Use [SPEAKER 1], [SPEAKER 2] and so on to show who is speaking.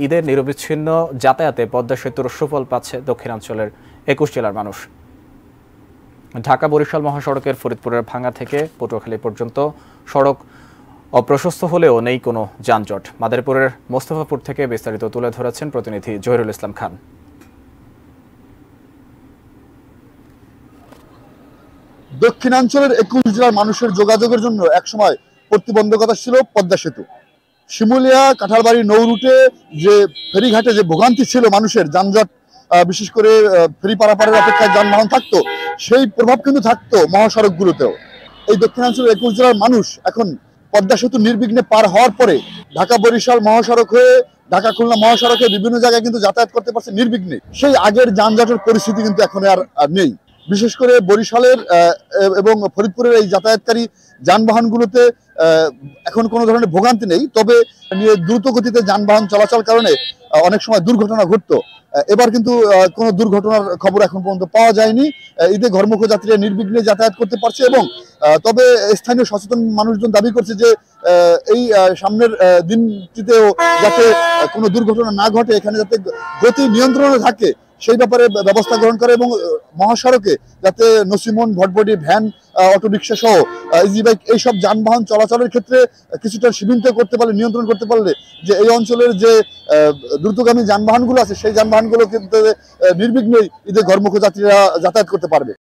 [SPEAKER 1] ঈদের নিরবিচ্ছিন্ন যাতায়াতে পদ্মা সেতুর সুফল পাচ্ছে দক্ষিণাঞ্চলের ২১ জেলার মানুষ। ঢাকা বরিশাল মহাসড়কের ফরিদপুরের ভাঙ্গা থেকে পটুয়াখালী পর্যন্ত সড়ক অপ্রশস্ত হলেও নেই কোনো যানজট। মাদারীপুরের মোস্তফাপুর থেকে বিস্তারিত তুলে ধরেছেন প্রতিনিধি জহিরুল ইসলাম খান।
[SPEAKER 2] দক্ষিণাঞ্চলের ২১ জেলার মানুষের যোগাযোগের জন্য একসময় প্রতিবন্ধকতা ছিল পদ্মা সেতু। শিমুলিয়া কাঁঠালবাড়ি নৌ রুটে যে ফেরিঘাটে যে ভোগান্তি ছিল মানুষের, যানজট, বিশেষ করে ফেরি পারাপারের অপেক্ষায় যানবাহন থাকতো, সেই প্রভাব কিন্তু থাকতো মহাসড়কগুলোতেও। এই দক্ষিণাঞ্চলের ২১ জেলার মানুষ এখন পদ্মা সেতু নির্বিঘ্নে পার হওয়ার পরে ঢাকা বরিশাল মহাসড়ক হয়ে ঢাকা খুলনা মহাসড়কে বিভিন্ন জায়গায় কিন্তু যাতায়াত করতে পারছে নির্বিঘ্নে। সেই আগের যানজটের পরিস্থিতি কিন্তু এখন আর নেই। বিশেষ করে বরিশালের এবং ফরিদপুরের এই যাতায়াতকারী যানবাহনগুলোতে এখন কোনো ধরনের ভোগান্তি নেই, তবে দ্রুত গতিতে যানবাহন চলাচল কারণে অনেক সময় দুর্ঘটনা ঘটতো। এবার কিন্তু কোনো দুর্ঘটনার খবর এখন পর্যন্ত পাওয়া যায়নি। ঈদে ঘরমুখী যাত্রীরা নির্বিঘ্নে যাতায়াত করতে পারছে এবং তবে স্থানীয় সচেতন মানুষজন দাবি করছে যে এই সামনের দিনটিতেও যাতে কোনো দুর্ঘটনা না ঘটে, এখানে যাতে গতি নিয়ন্ত্রণে থাকে সেই ব্যাপারে ব্যবস্থা গ্রহণ করে এবং মহাসড়কে যাতে নসিমন, ভটভটি, ভ্যান, অটোরিকশা সহ ইজি বাইক এইসব যানবাহন চলাচলের ক্ষেত্রে কিছুটা সীমিত করতে পারলে, নিয়ন্ত্রণ করতে পারলে যে এই অঞ্চলের যে দ্রুতগামী যানবাহনগুলো আছে সেই যানবাহনগুলো কিন্তু নির্বিঘ্নেই ঈদে ঘরমুখী যাত্রীরা যাতায়াত করতে পারবে।